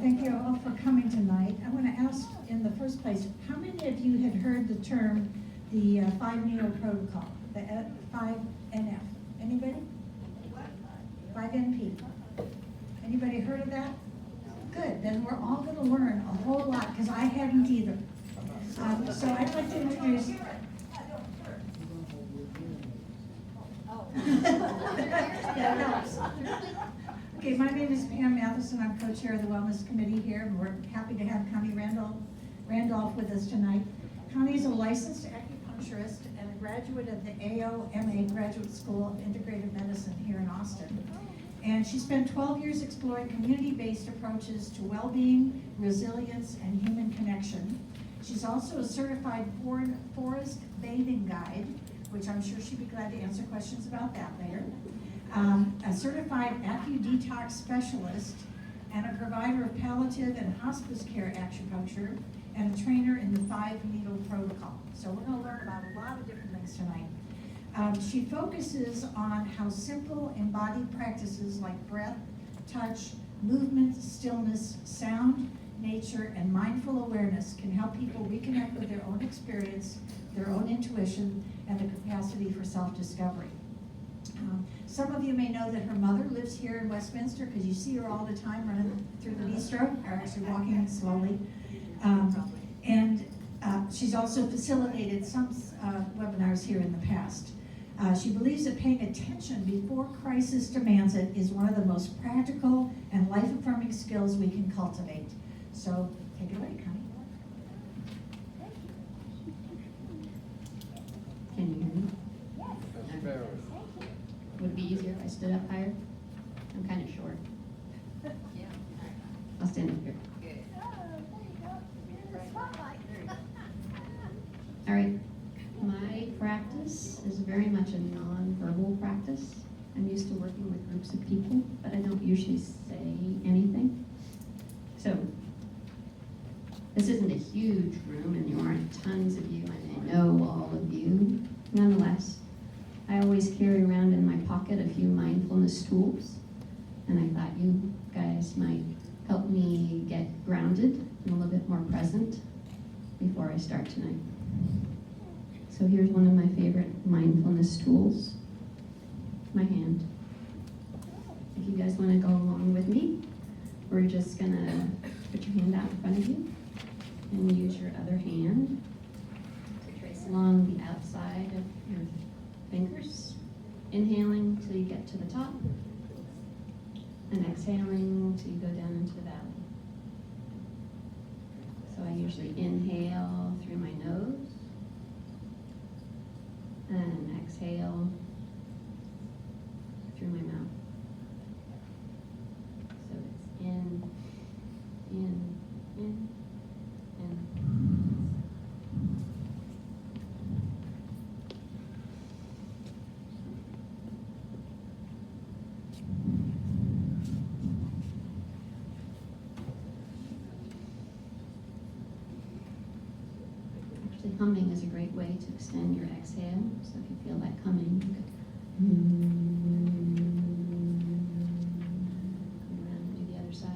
thank you all for coming tonight. I want to ask in the first place, how many of you had heard the term the 5-needle protocol, the 5NF? Anybody? 5NP. Anybody heard of that? Good, then we're all going to learn a whole lot, because I hadn't either. So I'd like to introduce... That helps. Okay, my name is Pam Matheson. I'm co-chair of the Wellness Committee here, and we're happy to have Connie Randolph with us tonight. Connie is a licensed acupuncturist and a graduate of the AOMA Graduate School of Integrative Medicine here in Austin. And she spent 12 years exploring community-based approaches to well-being, resilience, and human connection. She's also a certified forest bathing guide, which I'm sure she'd be glad to answer questions about that later. A certified AcuDetox specialist, and a provider of palliative and hospice care acupuncture, and a trainer in the 5-needle protocol. So we're going to learn about a lot of different things tonight. She focuses on how simple embodied practices like breath, touch, movement, stillness, sound, nature, and mindful awareness can help people reconnect with their own experience, their own intuition, and the capacity for self-discovery. Some of you may know that her mother lives here in Westminster, because you see her all the time running through the bistro, or actually walking slowly. She's also facilitated some webinars here in the past. She believes that paying attention before crisis demands it is one of the most practical and life-affirming skills we can cultivate. So take it away, Connie. Can you hear me? Would it be easier if I stood up higher? I'm kind of short. I'll stand up here. All right. My practice is very much a non-verbal practice. I'm used to working with groups of people, but I don't usually say anything. So this isn't a huge room, and there aren't tons of you, and I know all of you. Nonetheless, I always carry around in my pocket a few mindfulness tools, and I thought you guys might help me get grounded and a little bit more present before I start tonight. So here's one of my favorite mindfulness tools, my hand. If you guys want to go along with me, we're just gonna put your hand out in front of you and use your other hand to trace along the outside of your fingers, inhaling till you get to the top, and exhaling till you go down into the valley. So I usually inhale through my nose, and exhale through my mouth. So it's in, in, in. Actually, humming is a great way to extend your exhale. So if you feel like humming, you could come around to the other side.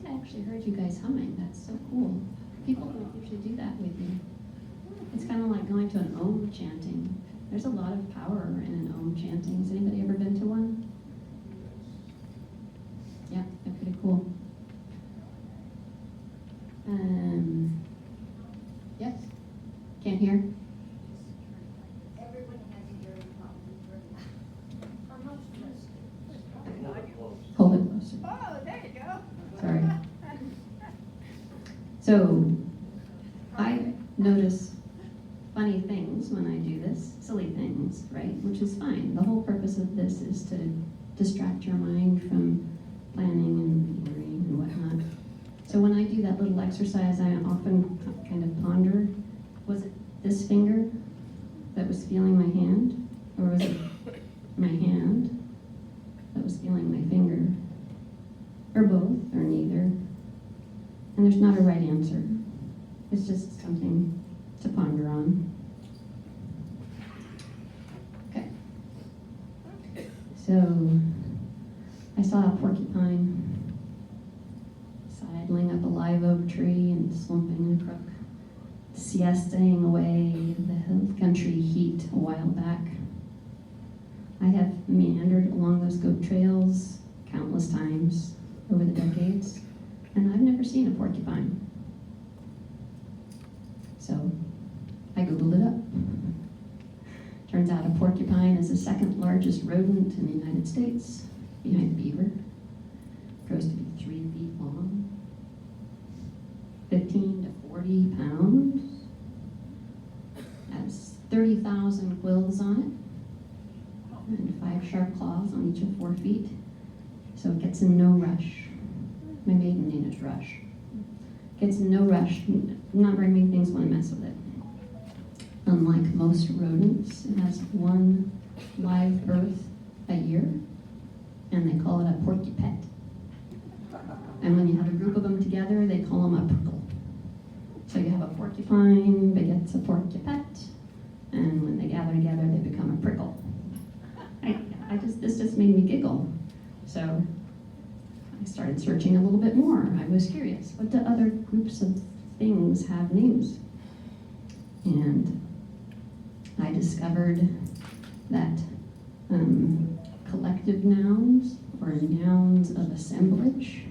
I actually heard you guys humming. That's so cool. People don't usually do that with you. It's kind of like going to an Om chanting. There's a lot of power in an Om chanting. Has anybody ever been to one? Yeah, they're pretty cool. Yes? Can't hear? Everyone has a hearing problem. Hold it closer. Oh, there you go. Sorry. So, I notice funny things things when I do this, silly things, right? Which is fine. The whole purpose of this is to distract your mind from planning and worrying and whatnot. So when I do that little exercise, I often kind of ponder, was it this finger that was feeling my hand? Or was it my hand that was feeling my finger? Or both, or neither. And there's not a right answer. It's just something to ponder on. Okay. So, I saw a porcupine sidling up a live oak tree and slumping in a crook, siestaing away in the hill country heat a while back. I have meandered along those goat trails countless times over the decades, and I've never seen a porcupine. So I Googled it up. Turns out a porcupine is the second largest rodent in the United States, behind the beaver. Grows to be 3 feet long, 15 to 40 pounds, has 30,000 quills on it, and 5 sharp claws on each of 4 feet. So it gets in no rush. My maiden name is Rush. Gets in no rush. Not very many things want to mess with it. Unlike most rodents, it has 1 live birth a year, and they call it a porcupet. And when you have a group of them together, they call them a prickle. So you have a porcupine begets a porcupet, and when they gather together, they become a prickle. This just made me giggle. So I started searching a little bit more. I was curious, what do other groups of things have names? And I discovered that collective nouns, or nouns of assemblage,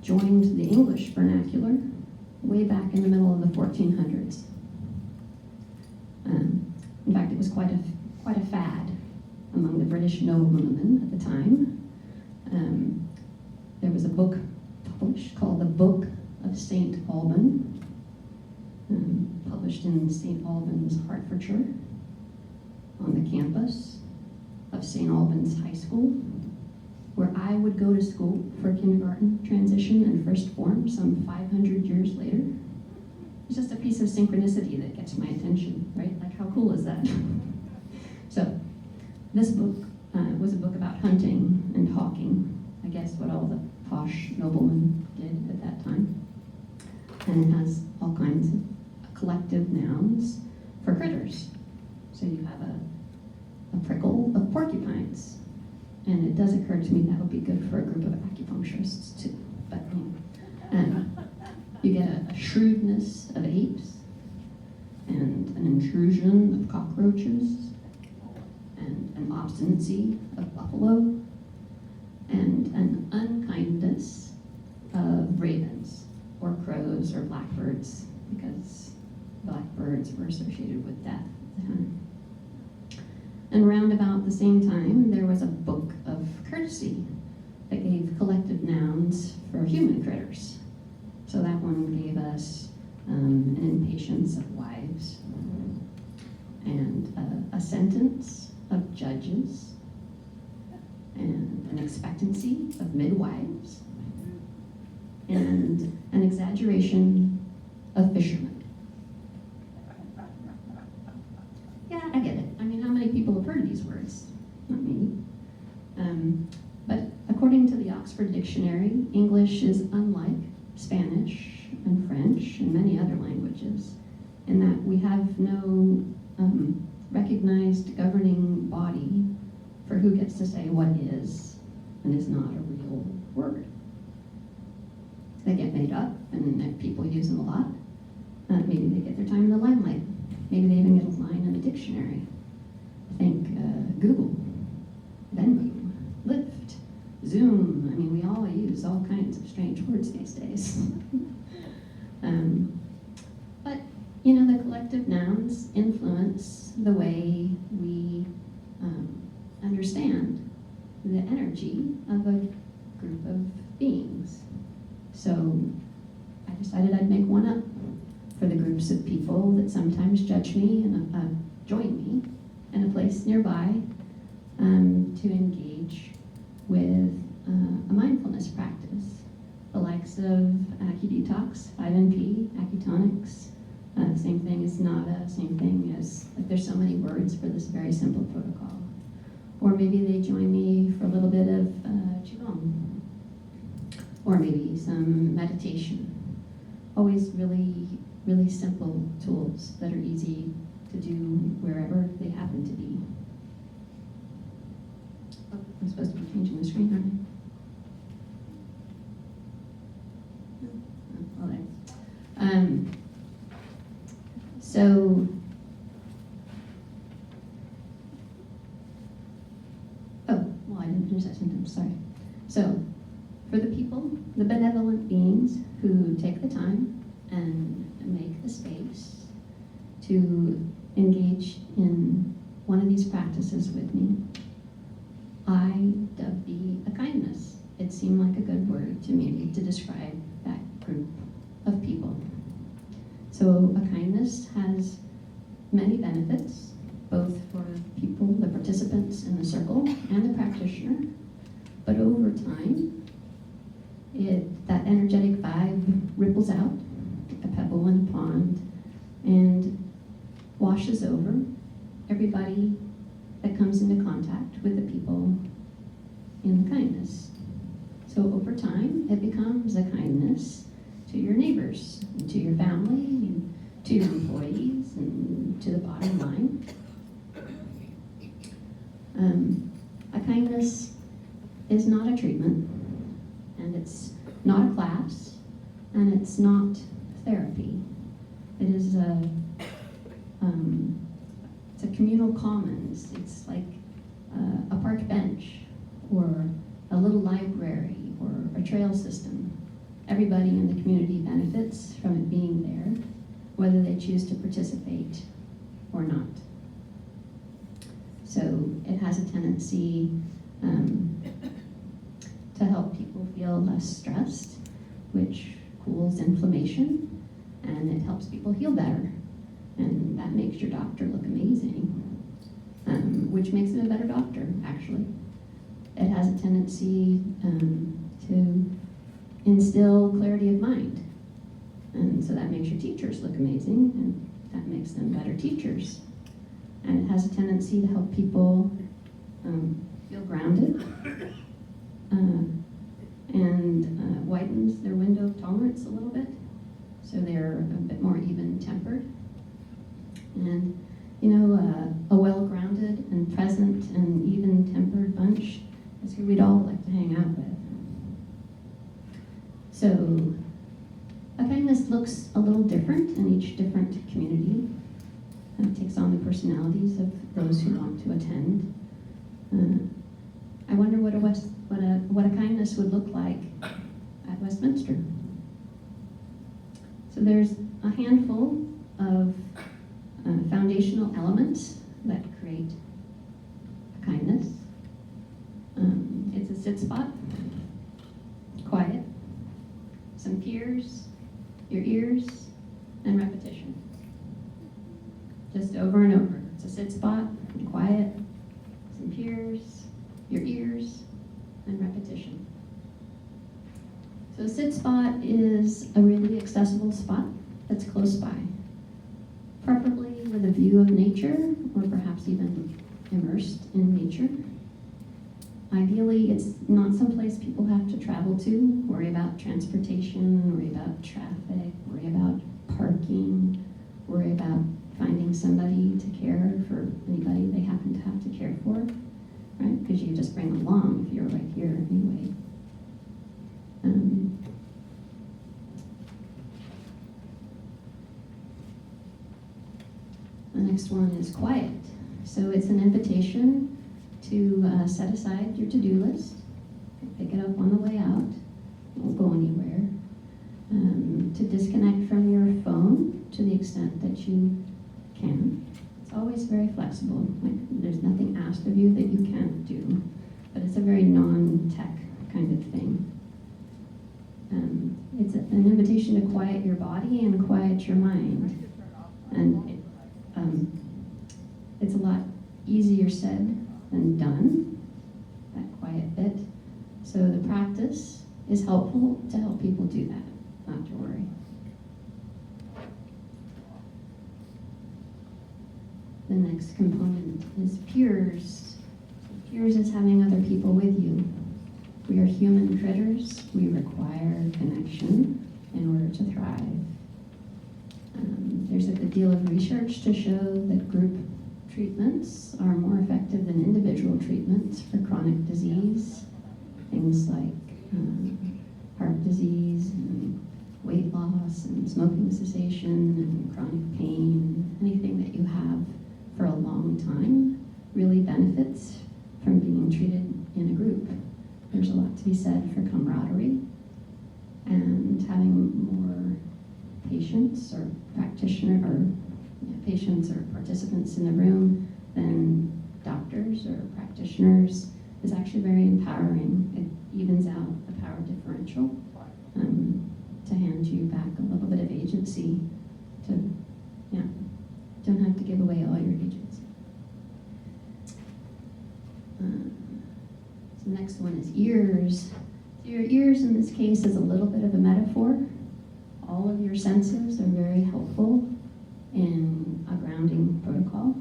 joined the English vernacular way back in the middle of the 1400s. In fact, it was quite a fad among the British noblemen at the time. There was a book published called the Book of St. Alban, published in St. Albans, Hertfordshire, on the campus of St. Albans High School, where I would go to school for kindergarten transition and first form some 500 years later. It's just a piece of synchronicity that gets my attention, right? Like, how cool is that? So, this book was a book about hunting and hawking, I guess what all the posh noblemen did at that time. And it has all kinds of collective nouns for critters. So you have a prickle of porcupines. And it does occur to me that would be good for a group of acupuncturists too. But you get a shrewdness of apes, and an intrusion of cockroaches, and an obstinacy of buffalo, and an unkindness of ravens, or crows, or blackbirds, because blackbirds were associated with death at the time. And round about the same time, there was a book of courtesy that gave collective nouns for human critters. So that one gave us an impatience of wives, and a sentence of judges, and an expectancy of midwives, and an exaggeration of fishermen. Yeah, I get it. I mean, how many people have heard these words? Not many. But according to the Oxford Dictionary, English is unlike Spanish and French and many other languages in that we have no recognized governing body for who gets to say what is and is not a real word. They get made up, and people use them a lot. Maybe they get their time in the limelight. Maybe they even get a line in a dictionary. Think Google, Venmo, Lyft, Zoom. I mean, we all use all kinds of strange words these days. But, you know, the collective nouns influence the way we understand the energy of a group of beings. So I decided I'd make one up for the groups of people that sometimes judge me and join me in a place nearby to engage with a mindfulness practice, the likes of AcuTonics5NP, AcuTonics. Same thing as NADA, same thing as, like, there's so many words for this very simple protocol. Or maybe they join me for a little bit of Qigong, or maybe some meditation. Always really, really simple tools that are easy to do wherever they happen to be. Oh, I'm supposed to be changing the screen, aren't I? No? Oh, there. So, I didn't finish that sentence, sorry. So, for the people, the benevolent beings who take the time and make the space to engage in one of these practices with me, I dub thee a kindness. It seemed like a good word to me to describe that group of people. So a kindness has many benefits, both for people, the participants in the circle, and the practitioner. But over time, that energetic vibe ripples out, like a pebble in a pond, and washes over everybody that comes into contact with the people in the kindness. So over time, it becomes a kindness to your neighbors, and to your family, and to your employees, and to the bottom line. A kindness is not a treatment, and it's not a class, and it's not therapy. It is it's a communal commons. It's like a park bench, or a little library, or a trail system. Everybody in the community benefits from it being there, whether they choose to participate or not. So it has a tendency to help people feel less stressed, which cools inflammation, and it helps people heal better. And that makes your doctor look amazing, which makes him a better doctor, actually. It has a tendency to instill clarity of mind. And so that makes your teachers look amazing, and that makes them better teachers. And it has a tendency to help people feel grounded, and widens their window of tolerance a little bit, so they're a bit more even-tempered. And, you know, a well-grounded and present and even-tempered bunch is who we'd all like to hang out with. So, a kindness looks a little different in each different community. It takes on the personalities of those who want to attend. I wonder what a kindness would look like at Westminster. So there's a handful of foundational elements that create a kindness. It's a sit spot, quiet, some peers, your ears, and repetition. Just over and over. It's a sit spot, quiet, some peers, your ears, and repetition. So a sit spot is a really accessible spot that's close by, preferably with a view of nature, or perhaps even immersed in nature. Ideally, it's not someplace people have to travel to, worry about transportation, worry about traffic, worry about parking, worry about finding somebody to care for anybody they happen to have to care for, right? Because you just bring them along if you're right here anyway. The next one is quiet. So it's an invitation to set aside your to-do list, pick it up on the way out, won't go anywhere, to disconnect from your phone to the extent that you can. It's always very flexible. Like, there's nothing asked of you that you can't do, but it's a very non-tech kind of thing. It's an invitation to quiet your body and quiet your mind. And it's a lot easier said than done, that quiet bit. So the practice is helpful to help people do that, not to worry. The next component is peers. Peers is having other people with you. We are human critters. We require connection in order to thrive. There's a good deal of research to show that group treatments are more effective than individual treatments for chronic disease. Things like heart disease and weight loss and smoking cessation and chronic pain. Anything that you have for a long time really benefits from being treated in a group. There's a lot to be said for camaraderie and having more patients or patients or participants in the room than doctors or practitioners is actually very empowering. It evens out the power differential to hand you back a little bit of agency to, don't have to give away all your agency. So the next one is ears. So your ears in this case is a little bit of a metaphor. All of your senses are very helpful in a grounding protocol.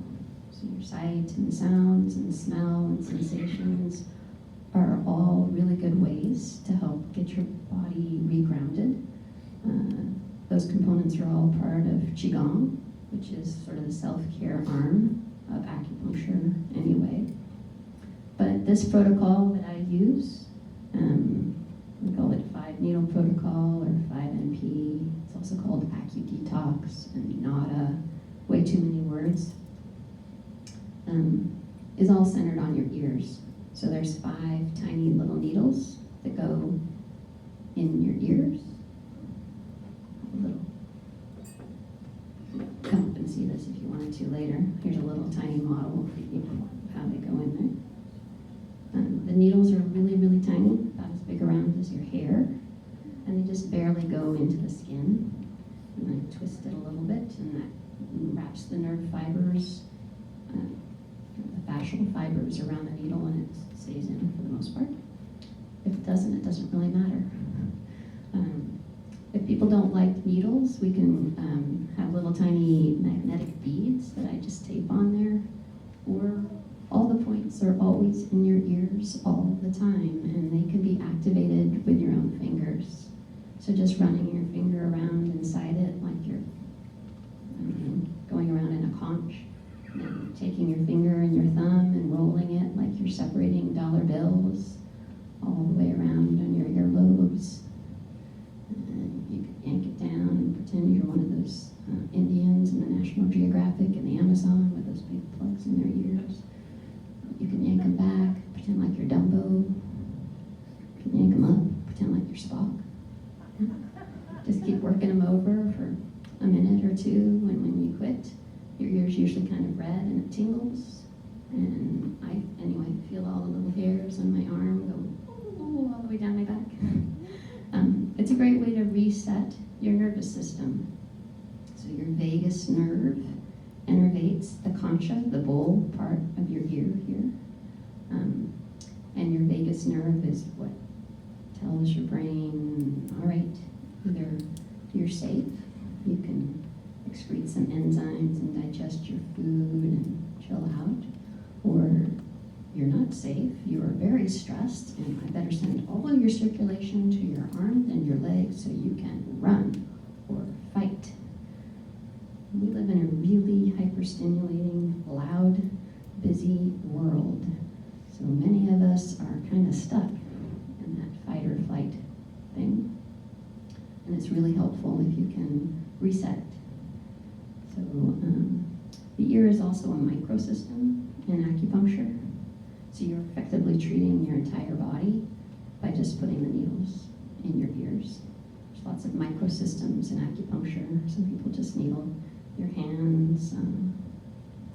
So your sight and sounds and smell and sensations are all really good ways to help get your body regrounded. Those components are all part of Qigong, which is sort of the self-care arm of acupuncture anyway. But this protocol that I use, we call it 5-needle protocol or 5NP. It's also called AcuDetox and NADA, way too many words, is all centered on your ears. So there's 5 tiny little needles that go in your ears. Come up and see this if you wanted to later. Here's a little tiny model of how they go in there. The needles are really, really tiny, about as big around as your hair, and they just barely go into the skin. And I twist it a little bit, and that wraps the nerve fibers, the fascial fibers around the needle, and it stays in for the most part. If it doesn't really matter. If people don't like needles, we can have little tiny magnetic beads that I just tape on there, or all the points are always in your ears all the time, and they can be activated with your own fingers. So just running your finger around inside it like you're going around in a conch, and taking your finger and your thumb and rolling it like you're separating dollar bills all the way around on your earlobes. And you can yank it down and pretend you're one of those Indians in the National Geographic in the Amazon with those big plugs in their ears. You can yank them back, pretend like you're Dumbo. You can yank them up, pretend like you're Spock. Just keep working them over for a minute or two, and when you quit, your ear's usually kind of red and it tingles. And I, anyway, feel all the little hairs on my arm go all the way down my back. It's a great way to reset your nervous system. So your vagus nerve innervates the concha, the bowl part of your ear here. And your vagus nerve is what tells your brain, all right, either you're safe, you can excrete some enzymes and digest your food and chill out, or you're not safe, you are very stressed, and I better send all of your circulation to your arms and your legs so you can run or fight. We live in a really hyper-stimulating, loud, busy world. So many of us are kind of stuck in that fight or flight thing. And it's really helpful if you can reset. So the ear is also a microsystem in acupuncture. So you're effectively treating your entire body by just putting the needles in your ears. There's lots of microsystems in acupuncture. Some people just needle your hands.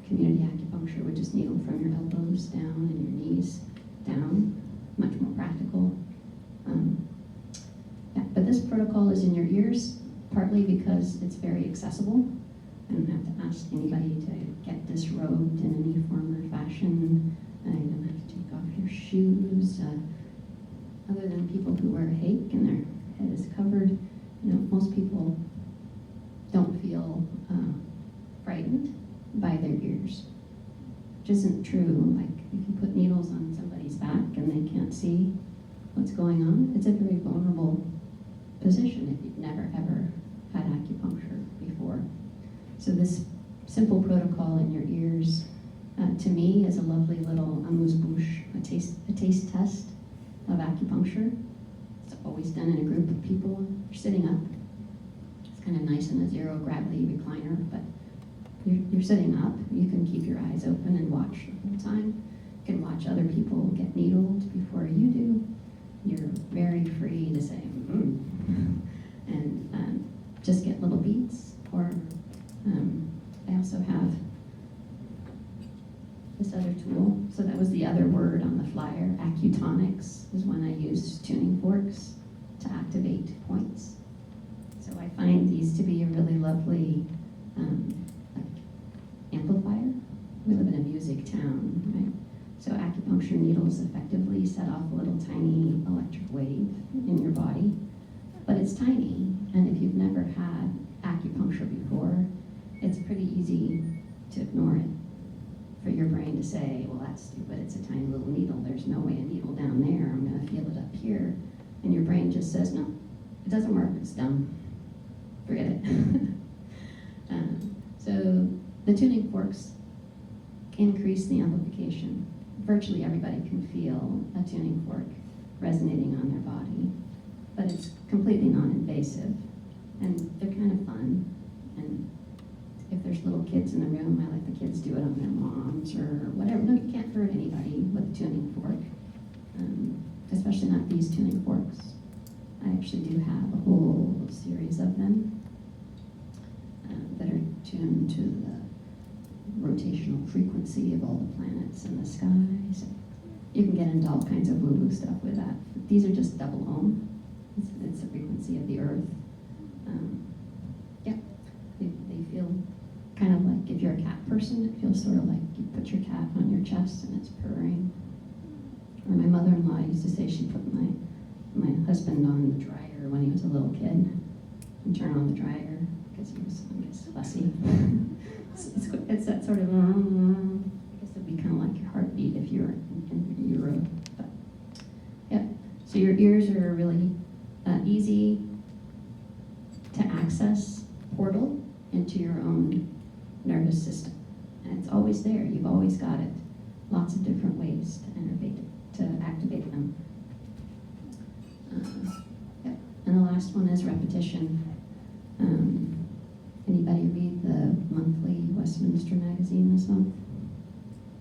Community acupuncture would just needle from your elbows down and your knees down. Much more practical. But protocol is in your ears, partly because it's very accessible. I don't have to ask anybody to get disrobed in any form or fashion. I don't have to take off your shoes. Other than people who wear a hake and their head is covered, most people don't feel frightened by their ears, which isn't true. Like if you put needles on somebody's back and they can't see what's going on, it's a very vulnerable position if you've never ever had acupuncture before. So this simple protocol in your ears, to me, is a lovely little amuse-bouche, a taste test of acupuncture. It's always done in a group of people. You're sitting up. It's kind of nice in a zero gravity recliner, but you're sitting up. You can keep your eyes open and watch the whole time. You can watch other people get needled before you do. You're very free to say, and just get little beats. Or I also have this other tool. So that was the other word on the flyer. AcuTonics is when I use tuning forks to activate points. So I find these to be a really lovely amplifier. We live in a music town, right? So acupuncture needles effectively set off a little tiny electric wave in your body, but it's tiny, and if you've never had acupuncture before, it's pretty easy to ignore it. For your brain to say, well, that's stupid, it's a tiny little needle, there's no way a needle down there, I'm gonna feel it up here. And your brain just says, no, it doesn't work, it's dumb, forget it. So the tuning forks increase the amplification. Virtually everybody can feel a tuning fork resonating on their body, but it's completely non-invasive, and they're kind of fun. And if there's little kids in the room, I let the kids do it on their moms or whatever. No, you can't hurt anybody with a tuning fork, especially not these tuning forks. I actually do have a whole series of them that are tuned to the rotational frequency of all the planets in the sky. So you can get into all kinds of woo-woo stuff with that. But these are just double ohm. It's the frequency of the earth. Yeah, they feel kind of like, if you're a cat person, it feels sort of like you put your cat on your chest and it's purring. Or my mother-in-law used to say she put my husband on the dryer when he was a little kid and turn on the dryer because he was, I guess, fussy. It's that sort of, I guess it'd be kind of like your heartbeat if you're in Europe. But yeah, so your ears are a really easy to access portal into your own nervous system. And it's always there, you've always got it. Lots of different ways to innervate it, to activate them. Yeah. And the last one is repetition. Anybody read the monthly Westminster magazine this month?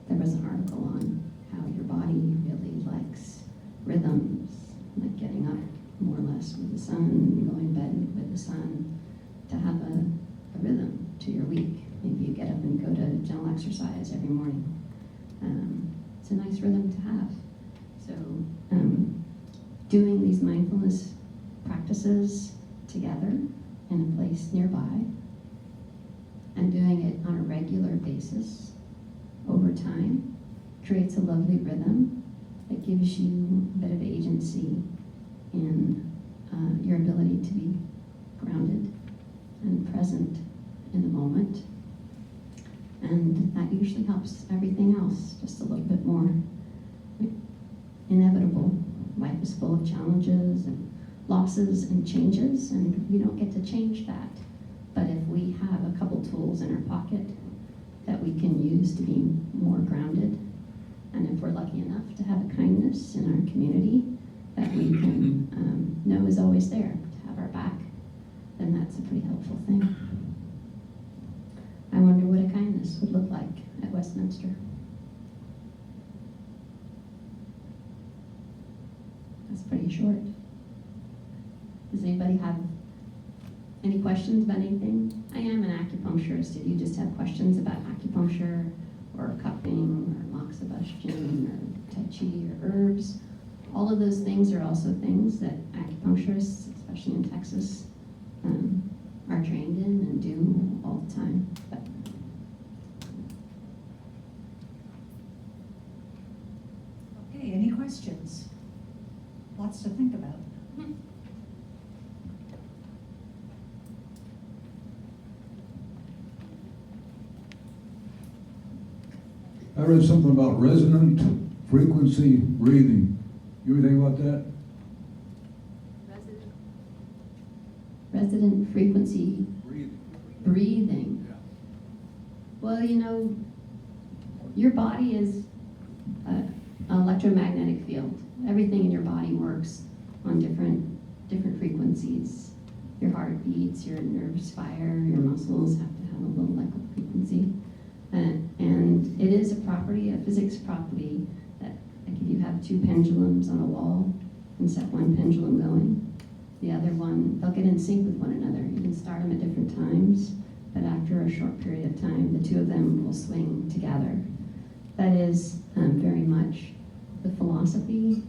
There was an article on how your body really likes rhythms, like getting up more or less with the sun, going to bed with the sun, to have a rhythm to your week. Maybe you get up and go to gentle exercise every morning. It's a nice rhythm to have. So doing these mindfulness practices together in a place nearby and doing it on a regular basis over time creates a lovely rhythm that gives you a bit of agency in your ability to be grounded and present in the moment. And that usually helps everything else just a little bit more. Inevitable. Life is full of challenges and losses and changes, and we don't get to change that. But if we have a couple tools in our pocket that we can use to be more grounded, and if we're lucky enough to have a kindness in our community that we can know is always there to have our back, then that's a pretty helpful thing. I wonder what a kindness would look like at Westminster. That's pretty short. Does anybody have any questions about anything? I am an acupuncturist. If you just have questions about acupuncture or cupping or moxibustion or tai chi or herbs all of those things are also things that acupuncturists, especially in Texas, are trained in and do all the time. But Okay, any questions? Lots to think about. I read something about resonant frequency breathing. You ever think about that? Resonant frequency Breathing. breathing. Yeah. Well, you know, your body is an electromagnetic field. Everything in your body works on different frequencies. Your heart beats, your nerves fire, your muscles have to have a little echo frequency. And it is a property, a physics property, that like if you have two pendulums on a wall and set one pendulum going, the other one, they'll get in sync with one another. You can start them at different times, but after a short period of time, the two of them will swing together. That is very much the philosophy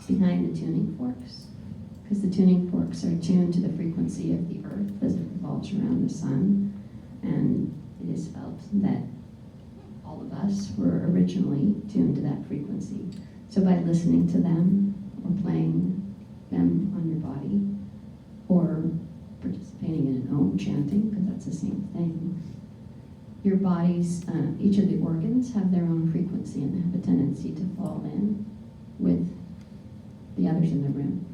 behind the tuning forks, because the tuning forks are tuned to the frequency of the earth as it revolves around the sun, and it is felt that all of us were originally tuned to that frequency. So by listening to them or playing them on your body or participating in an Om chanting, because that's the same thing, your body's, each of the organs have their own frequency and they have a tendency to fall in with the others in the room.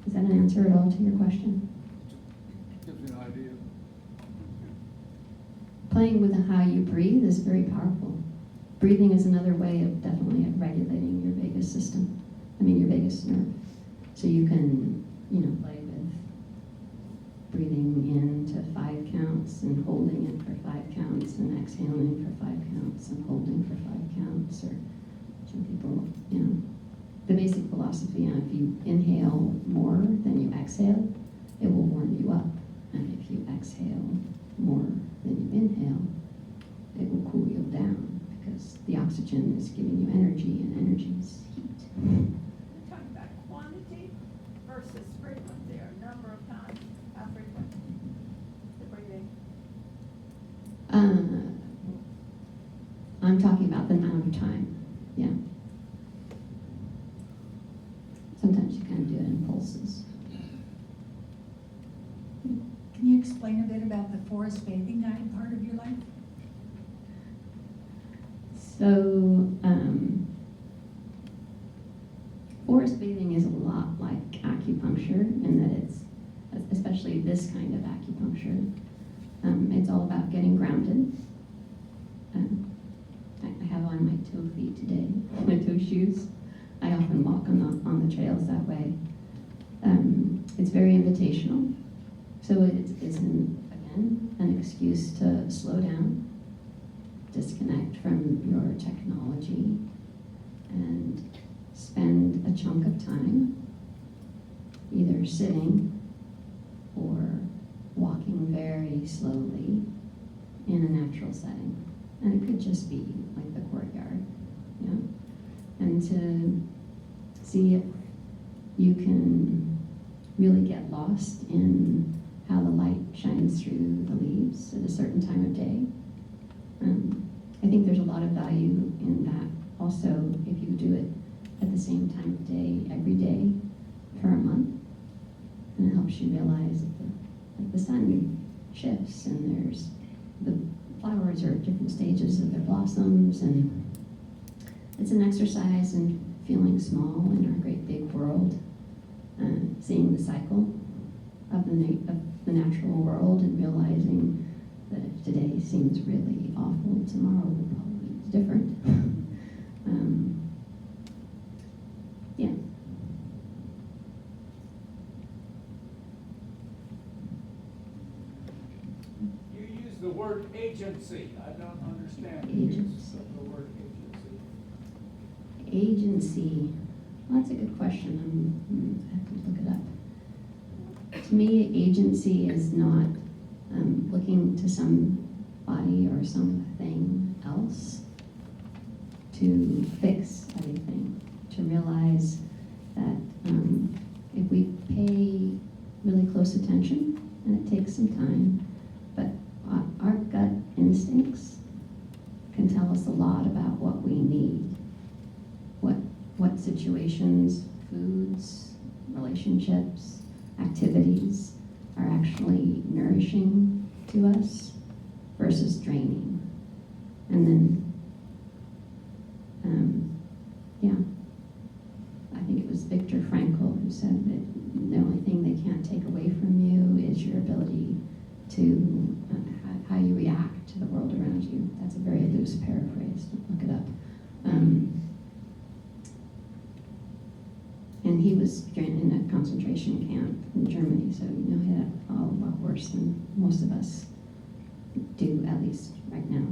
Is that an answer at all to your question? Gives me an idea. Playing with how you breathe is very powerful. Breathing is another way of definitely regulating your vagus system. Your vagus nerve. So you can, play with breathing in to 5 counts and holding it for 5 counts and exhaling for 5 counts and holding for 5 counts. Or some people, the basic philosophy on if you inhale more than you exhale, it will warm you up. And if you exhale more than you inhale, it will cool you down because the oxygen is giving you energy and energy is heat. We're talking about quantity versus frequency, or number of times, how frequent the breathing. I'm talking about the amount of time, yeah. Sometimes you kind of do it in pulses. Can you explain a bit about the forest bathing guide part of your life? So, forest bathing is a lot like acupuncture in that it's, especially this kind of acupuncture, it's all about getting grounded. I have on my toe feet today, my toe shoes. I often walk on the trails that way. It's very invitational. So it's an excuse to slow down, disconnect from your technology, and spend a chunk of time either sitting or walking very slowly in a natural setting. And it could just be like the courtyard, and to see if you can really get lost in how the light shines through the leaves at a certain time of day. I think there's a lot of value in that also if you do it at the same time of day every day for a month. And it helps you realize that the sun shifts and there's the flowers are at different stages of their blossoms, and it's an exercise in feeling small in our great big world, seeing the cycle of the natural world and realizing that if today seems really awful, tomorrow will probably be different. Yeah. You use the word agency. I don't understand the Agency. use of the word agency. Agency. Well, that's a good question. I have to look it up. To me, agency is not looking to somebody or something else to fix everything. To realize that really close attention, and it takes some time, but our gut instincts can tell us a lot about what we need, what situations, foods, relationships, activities are actually nourishing to us versus draining. And then, I think it was Viktor Frankl who said that the only thing they can't take away from you is your ability to, how you react to the world around you. That's a very loose paraphrase, look it up. And he was in a concentration camp in Germany, so he had it all a lot worse than most of us do, at least right now.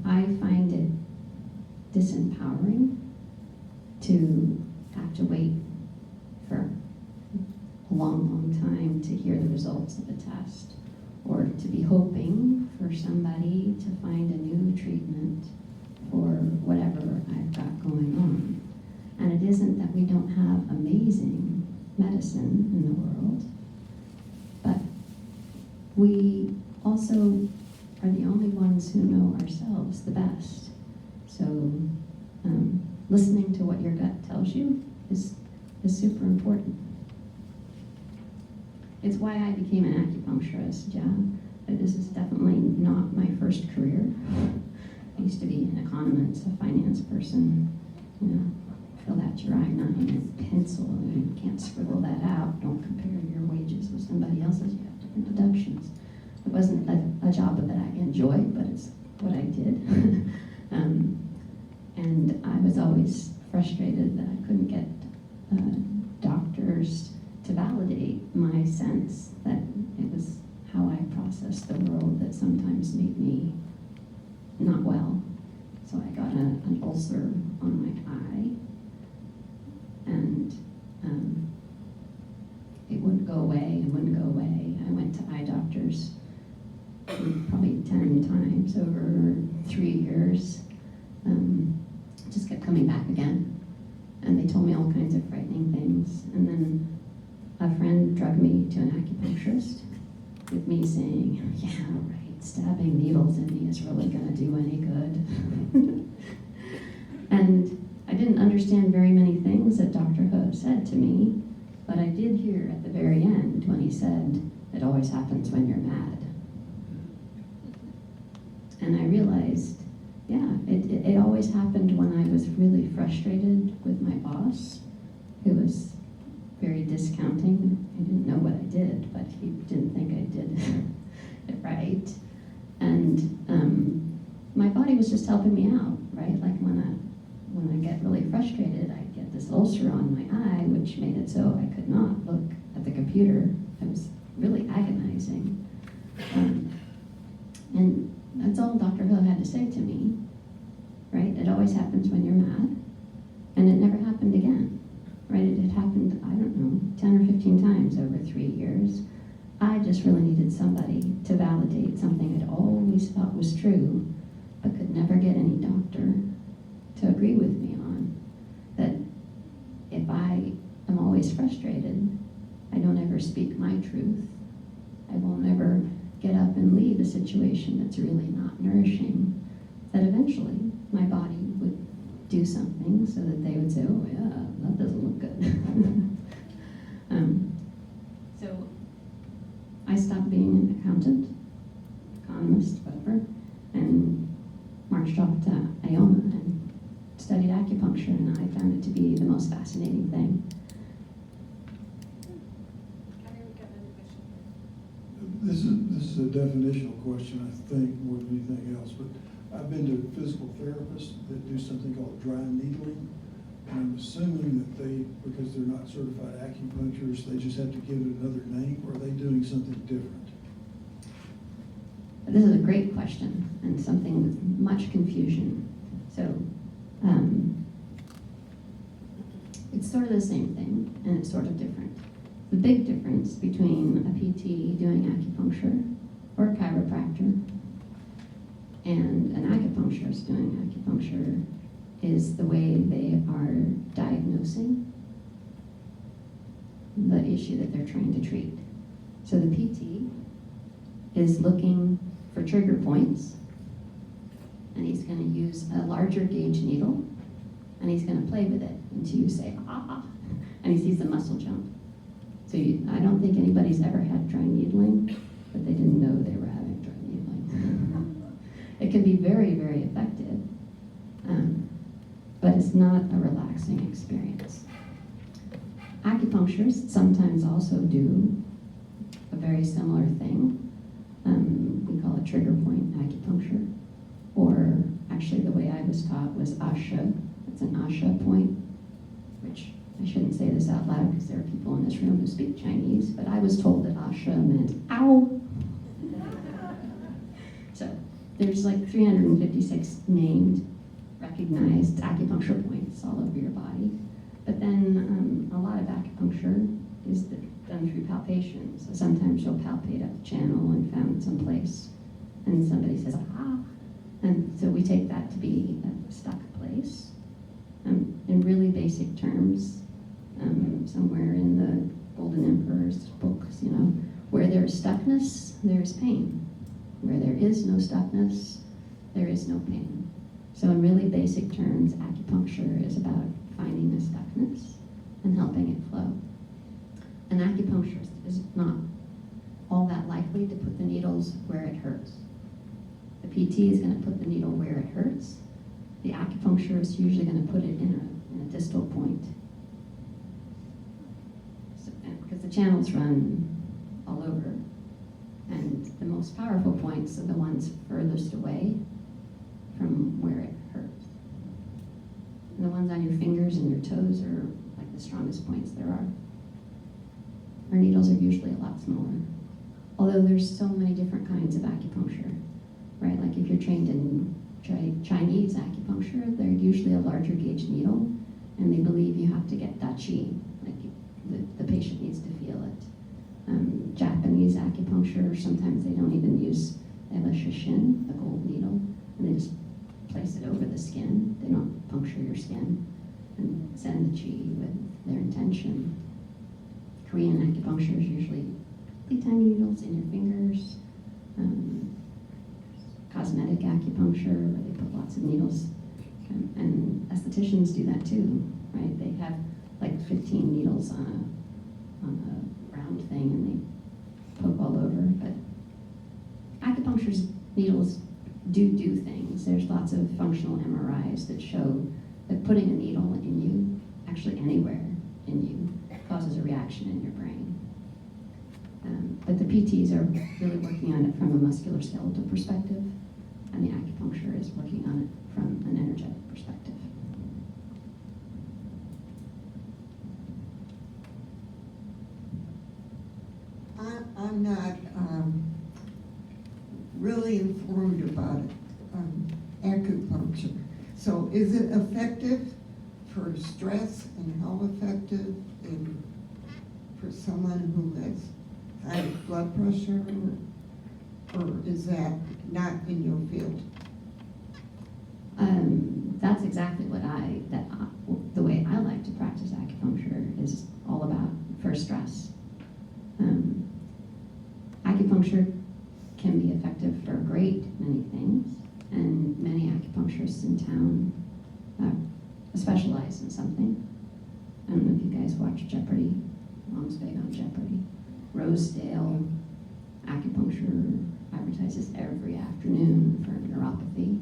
I find it disempowering to have to wait for a long time to hear the results of a test, or to be hoping for somebody to find a new treatment for whatever I've got going on. And it isn't that we don't have amazing medicine in the world, but we also are the only ones who know ourselves the best. So listening to what your gut tells you is super important. It's why I became an acupuncturist, yeah. But this is definitely not my first career. I used to be an economist, a finance person, fill out your I-9 and pencil, and you can't scribble that out. Don't compare your wages with somebody else's. You have different deductions. It wasn't a job that I enjoyed, but it's what I did. And I was always frustrated that I couldn't get doctors to validate my sense that it was how I processed the world that sometimes made me not well. So I got an ulcer on my eye, and it wouldn't go away and wouldn't go away. I went to eye doctors probably 10 times over 3 years. Just kept coming back again. And they told me all kinds of frightening things. And then a friend drugged me to an acupuncturist with me saying, yeah, right, stabbing needles in me is really gonna do any good. And I didn't understand very many things that Dr. Ho said to me, but I did hear at the very end when he said, it always happens when you're mad. And I realized, yeah, it always happened when I was really frustrated with my boss, who was very discounting. I didn't know what I did, but he didn't think I did it right. And my body was just helping me out, right? Like when I get really frustrated, I get this ulcer on my eye, which made it so I could not look at the computer. It was really agonizing. And that's all Dr. Hill had to say to me, right? It always happens when you're mad, and it never happened again, right? It had happened, I don't know, 10 or 15 times over 3 years. I just really needed somebody to validate something I'd always thought was true, but could never get any doctor to agree with me on. That if I am always frustrated, I don't ever speak my truth. I won't ever get up and leave a situation that's really not nourishing, that eventually my body would do something so that they would say, oh yeah, that doesn't look good. So I stopped being an accountant, economist, whatever, and marched off to Iona and studied acupuncture, and I found it to be the most fascinating thing. This is a definitional question, I think, more than anything else, but I've been to physical therapists that do something called dry needling, and I'm assuming that they, because they're not certified acupuncturists, they just have to give it another name, or are they doing something different? This is a great question, and something with much confusion. So, it's sort of the same thing, and it's sort of different. The big difference between a PT doing acupuncture or a chiropractor and an acupuncturist doing acupuncture is the way they are diagnosing the issue that they're trying to treat. So the PT is looking for trigger points, and he's going to use a larger gauge needle, and he's going to play with it until you say, ah, and he sees the muscle jump. So I don't think anybody's ever had dry needling, but they didn't know they were having dry needling. It can be very, very effective, but it's not a relaxing experience. Acupuncturists sometimes also do a very similar thing. We call it trigger point acupuncture, or actually the way I was taught was asha. It's an asha point, which I shouldn't say this out loud because there are people in this room who speak Chinese, but I was told that asha meant ow. So there's like 356 named, recognized acupuncture points all over your body. But then a lot of acupuncture is done through palpation. So sometimes you'll palpate up the channel and found some place, and somebody says, ah. And so we take that to be a stuck place. In really basic terms, somewhere in the Golden Emperor's books, where there's stuckness, there's pain. Where there is no stuckness, there is no pain. So in really basic terms, acupuncture is about finding the stuckness and helping it flow. An acupuncturist is not all that likely to put the needles where it hurts. The PT is going to put the needle where it hurts. The acupuncturist is usually going to put it in a distal point. Because the channels run all over. And the most powerful points are the ones furthest away from where it hurts. And the ones on your fingers and your toes are like the strongest points there are. Our needles are usually a lot smaller. Although there's so many different kinds of acupuncture, right? Like if you're trained in Chinese acupuncture, they're usually a larger gauge needle, and they believe you have to get dachi, like the patient needs to feel it. Japanese acupuncture, sometimes they don't even use, they have a shishin, a gold needle, and they just place it over the skin. They don't puncture your skin and send the chi with their intention. Korean acupuncture is usually tiny needles in your fingers. Cosmetic acupuncture, where they put lots of needles, and estheticians do that too, right? They have like 15 needles on a round thing, and they poke all over. But acupuncture's needles do things. There's lots of functional MRIs that show that putting a needle in you, actually anywhere in you, causes a reaction in your brain. But the PTs are really working on it from a musculoskeletal perspective, and the acupuncture is working on it from an energetic perspective. I'm not really informed about acupuncture. So is it effective for stress, and how effective for someone who has high blood pressure, or is that not in your field? That's exactly what the way I like to practice acupuncture is all about for stress. Acupuncture can be effective for a great many things, and many acupuncturists in town specialize in something. I don't know if you guys watch Jeopardy. Mom's big on Jeopardy. Rosedale acupuncture advertises every afternoon for neuropathy.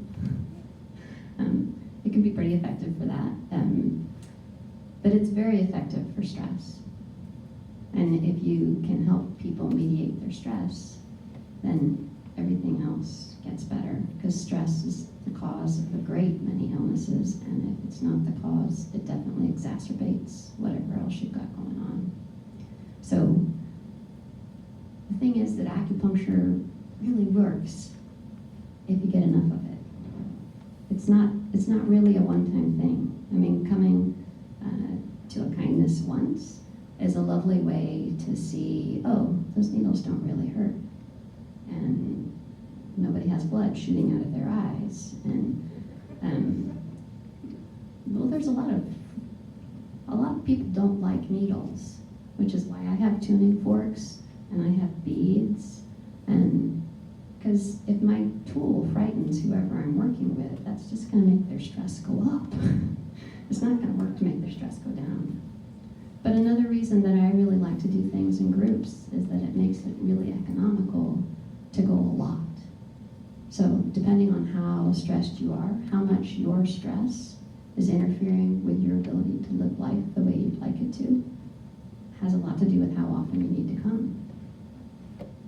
It can be pretty effective for that, but it's very effective for stress. And if you can help people mediate their stress, then everything else gets better, because stress is the cause of a great many illnesses, and if it's not the cause, it definitely exacerbates whatever else you've got going on. So the thing is that acupuncture really works if you get enough of it. It's not really a one-time thing. I mean, coming to a kindness once is a lovely way to see, oh, those needles don't really hurt, and nobody has blood shooting out of their eyes, and there's a lot of people don't like needles, which is why I have tuning forks and I have beads, and because if my tool frightens whoever I'm working with, that's just going to make their stress go up. It's not going to work to make their stress go down. But another reason that I really like to do things in groups is that it makes it really economical to go a lot. So depending on how stressed you are, how much your stress is interfering with your ability to live life the way you'd like it to, has a lot to do with how often you need to come.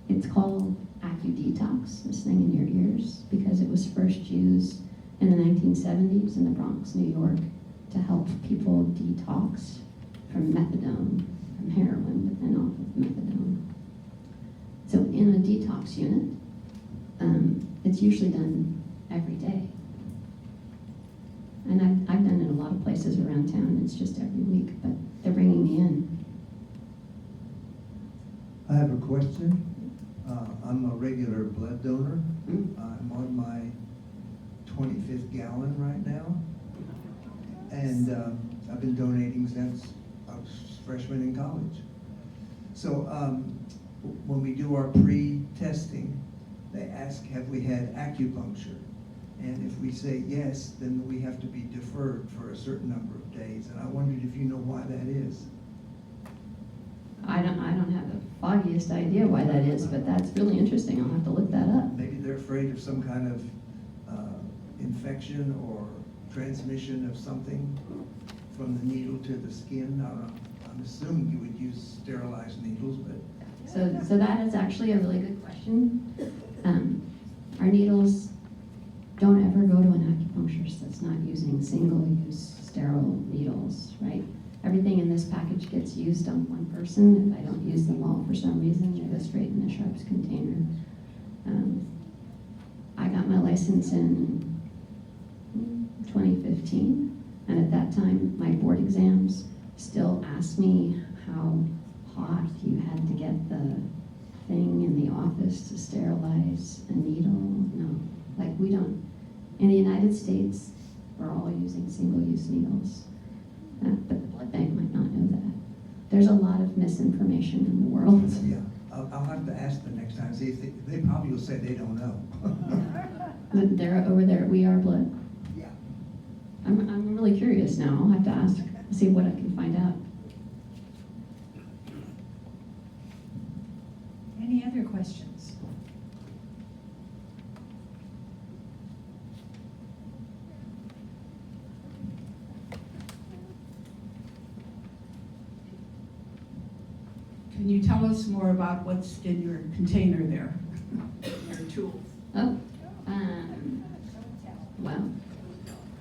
It's called AcuDetox, this thing in your ears, because it was first used in the 1970s in the Bronx, New York, to help people detox from methadone, from heroin, but then off of methadone. So in a detox unit, it's usually done every day. And I've done it in a lot of places around town. It's just every week, but they're bringing me in. I have a question. I'm a regular blood donor. I'm on my 25th gallon right now. And I've been donating since I was a freshman in college. So when we do our pre-testing, they ask, have we had acupuncture? And if we say yes, then we have to be deferred for a certain number of days. And I wondered if you know why that is. I don't have the foggiest idea why that is, but that's really interesting. I'll have to look that up. Maybe they're afraid of some kind of infection or transmission of something from the needle to the skin. I don't know. I'm assuming you would use sterilized needles, but So that is actually a really good question. Our needles don't ever go to an acupuncturist that's not using single-use sterile needles, right? Everything in this package gets used on one person. If I don't use them all for some reason, they go straight in the sharps container. I got my license in 2015, and at that time, my board exams still asked me how hot you had to get the thing in the office to sterilize a needle. No, like we don't. In the United States, we're all using single-use needles. But the blood bank might not know that. There's a lot of misinformation in the world. yeah, I'll have to ask them next time. See if they probably will say they don't know. They're over there, We Are Blood. Yeah. I'm really curious now. I'll have to ask, see what I can find out. Any other questions? Can you tell us more about what's in your container there, your tools? Oh, well,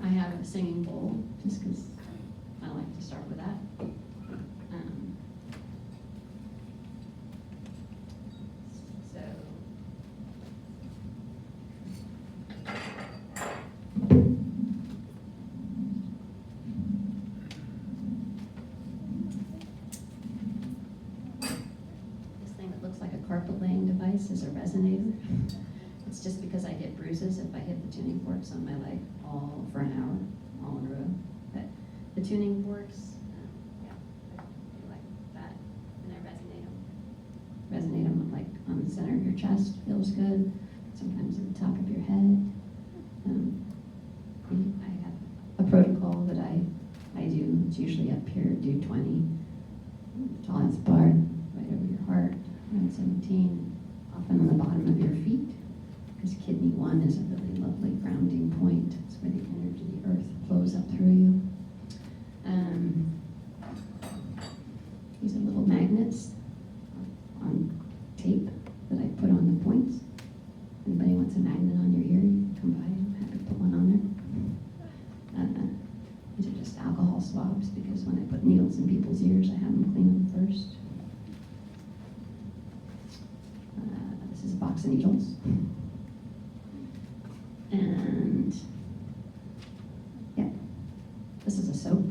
I have a singing bowl, just because I like to start with that. So, this thing that looks like a carpet laying device is a resonator. It's just because I get bruises if I hit the tuning forks on my leg all for an hour, all in a row. But the tuning forks, yeah, I do like that, and I resonate them. Resonate them like on the center of your chest, feels good. Sometimes at the top of your head. I have a protocol that I do. It's usually up here, do 20. Tallest part, right over your heart, around 17, often on the bottom of your feet. Because kidney 1 is a really lovely grounding point. It's where the energy of the earth flows up through you. These are little magnets on tape that I put on the points. Anybody wants a magnet on your ear, you can come by. I'm happy to put one on there. These are just alcohol swabs because when I put needles in people's ears, I have them clean them first. This is a box of needles. And yeah, this is a soap.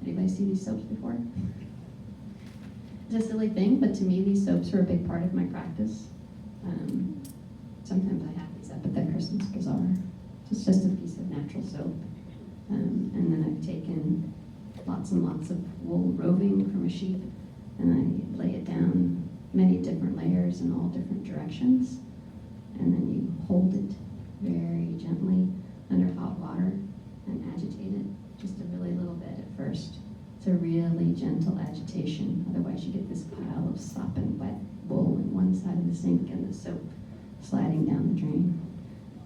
Anybody see these soaps before? It's a silly thing, but to me, these soaps are a big part of my practice. Sometimes I have these up at the Christmas bazaar. It's just a piece of natural soap. And then I've taken lots and lots of wool roving from a sheep, and I lay it down many different layers in all different directions. And then you hold it very gently under hot water and agitate it just a really little bit at first. It's a really gentle agitation, otherwise you get this pile of sopping wet wool in one side of the sink and the soap sliding down the drain.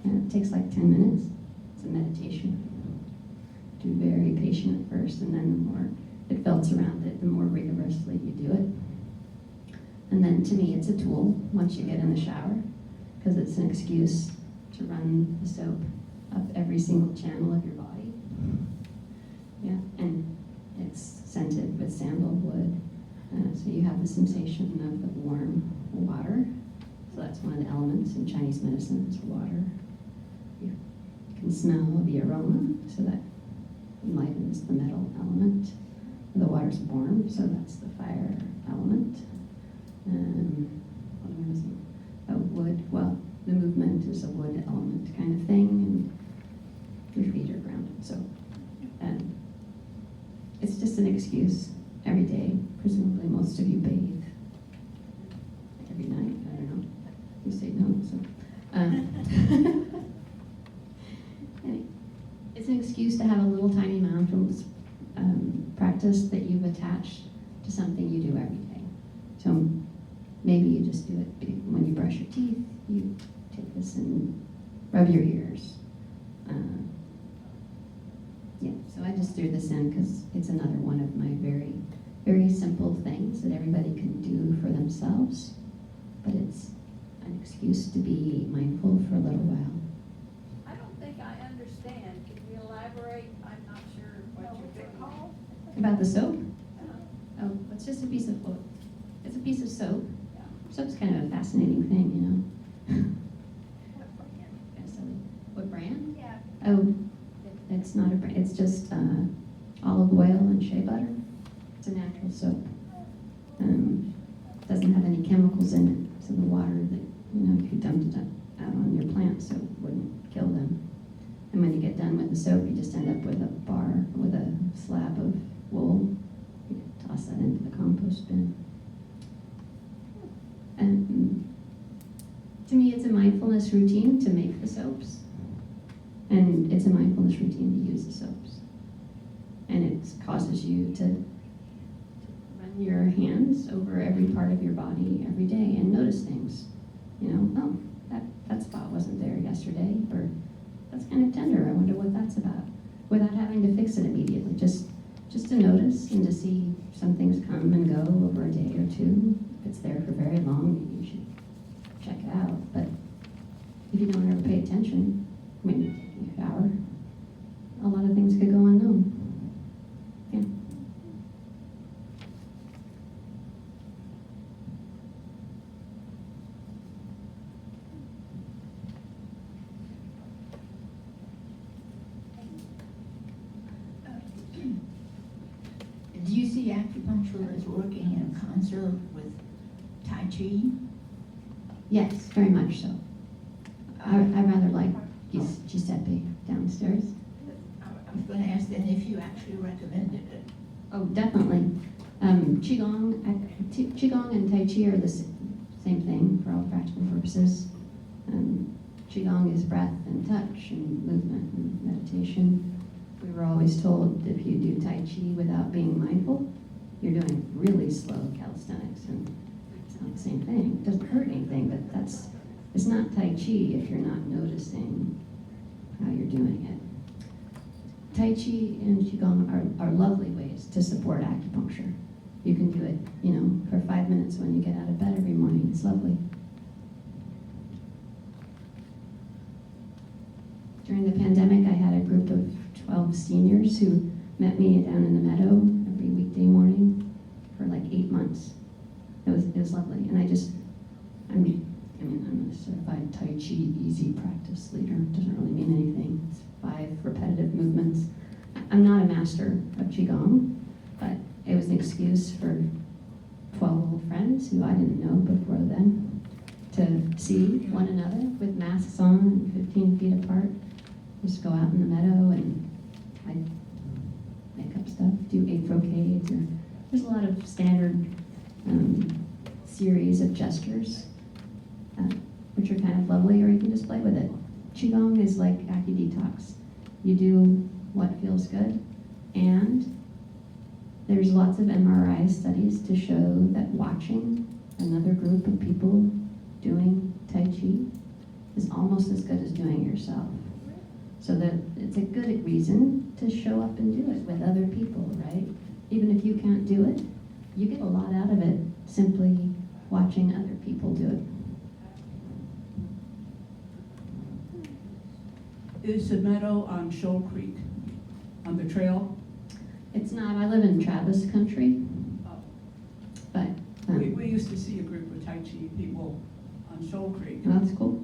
And it takes like 10 minutes. It's a meditation. Do very patient at first, and then the more it felts around it, the more rigorously you do it. And then to me, it's a tool once you get in the shower, because it's an excuse to run the soap up every single channel of your body. Yeah, and it's scented with sandalwood, so you have the sensation of the warm water. So that's one of the elements in Chinese medicine is water. You can smell the aroma, so that enlightens the metal element. The water's warm, so that's the fire element. What am I missing? Wood, well, the movement is a wood element kind of thing, and your feet are grounded. So it's just an excuse every day. Presumably most of you bathe every night. I don't know. You say no, so. Anyway, it's an excuse to have a little tiny mindfulness practice that you've attached to something you do every day. So maybe you just do it when you brush your teeth. You take this and rub your ears. Yeah, so I just threw this in because it's another one of my very, very simple things that everybody can do for themselves, but it's an excuse to be mindful for a little while. I don't think I understand. Can you elaborate? I'm not sure what you're doing. Called? About the soap? Oh, it's just a piece of wood. It's a piece of soap. Soap's kind of a fascinating thing, you know. Kind of silly. What brand? Yeah. Oh, it's not a brand. It's just olive oil and shea butter. It's a natural soap. Doesn't have any chemicals in it, so the water that, you know, if you dumped it out on your plants, so it wouldn't kill them. And when you get done with the soap, you just end up with a slab of wool. You toss that into the compost bin. And to me, it's a mindfulness routine to make the soaps. And it's a mindfulness routine to use the soaps. And it causes you to run your hands over every part of your body every day and notice things. You know, oh, that spot wasn't there yesterday, or that's kind of tender, I wonder what that's about. Without having to fix it immediately, just to notice and to see some things come and go over a day or two. If it's there for very long, maybe you should check it out. But if you don't ever pay attention, I mean, you shower, a lot of things could go unknown. Yeah. Do you see acupuncture as working in concert with Tai Chi? Yes, very much so. I rather like Giuseppe downstairs. I was going to ask then if you actually recommended it. Oh, definitely. Qigong and Tai Chi are the same thing for all practical purposes. Qigong is breath and touch and movement and meditation. We were always told that if you do Tai Chi without being mindful, you're doing really slow calisthenics, and it's not the same thing. It doesn't hurt anything, but it's not Tai Chi if you're not noticing how you're doing it. Tai Chi and Qigong are lovely ways to support acupuncture. You can do it, you know, for 5 minutes when you get out of bed every morning. It's lovely. During the pandemic, I had a group of 12 seniors who met me down in the meadow every weekday morning for like 8 months. It was lovely, and I'm a certified Tai Chi easy practice leader. It doesn't really mean anything. It's 5 repetitive movements. I'm not a master of Qigong, but it was an excuse for 12 old friends who I didn't know before then to see one another with masks on and 15 feet apart. Just go out in the meadow and like makeup stuff, do brocades, or there's a lot of standard series of gestures, which are kind of lovely, or you can just play with it. Qigong is like AcuDetox. You do what feels good, and there's lots of MRI studies to show that watching another group of people doing Tai Chi is almost as good as doing it yourself. So that it's a good reason to show up and do it with other people, right? Even if you can't do it, you get a lot out of it simply watching other people do it. Is the meadow on Shoal Creek, on the trail? It's not, I live in Travis country, but We used to see a group of Tai Chi people on Shoal Creek. that's cool.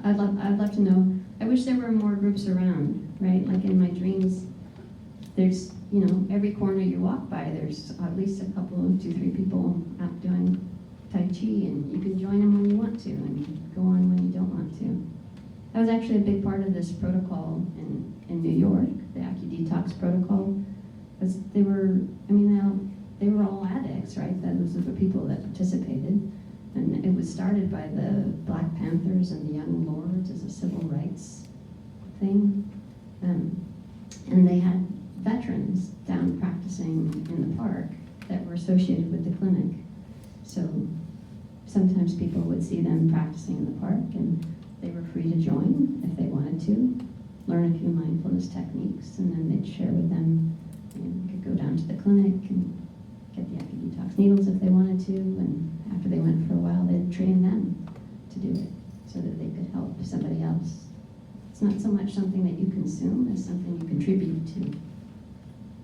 I'd love to know. I wish there were more groups around, right? Like in my dreams, there's, you know, every corner you walk by, there's at least a couple, 2, 3 people out doing Tai Chi, and you can join them when you want to, and go on when you don't want to. That was actually a big part of this protocol in New York, the AcuDetox protocol, because they were, I mean, they were all addicts, right? Those are the people that participated. And it was started by the Black Panthers and the Young Lords as a civil rights thing. And they had veterans down practicing in the park that were associated with the clinic. So sometimes people would see them practicing in the park, and they were free to join if they wanted to, learn a few mindfulness techniques, and then they'd share with them. And could go down to the clinic and get the AcuDetox needles if they wanted to, and after they went for a while, they'd train them to do it so that they could help somebody else. It's not so much something that you consume as something you contribute to.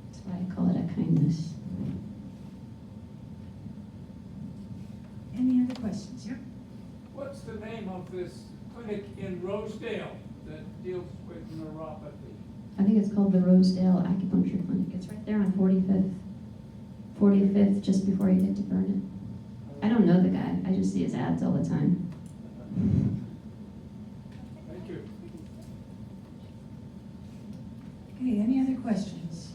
That's why I call it a kindness. Any other questions? Yep. What's the name of this clinic in Rosedale that deals with neuropathy? I think it's called the Rosedale Acupuncture Clinic. It's right there on 45th. 45th, just before you get to Vernon. I don't know the guy. I just see his ads all the time. Thank you. Okay, any other questions?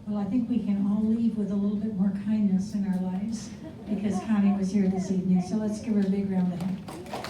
Well, I think we can all leave with a little bit more kindness in our lives because Connie was here this evening. So let's give her a big round of applause.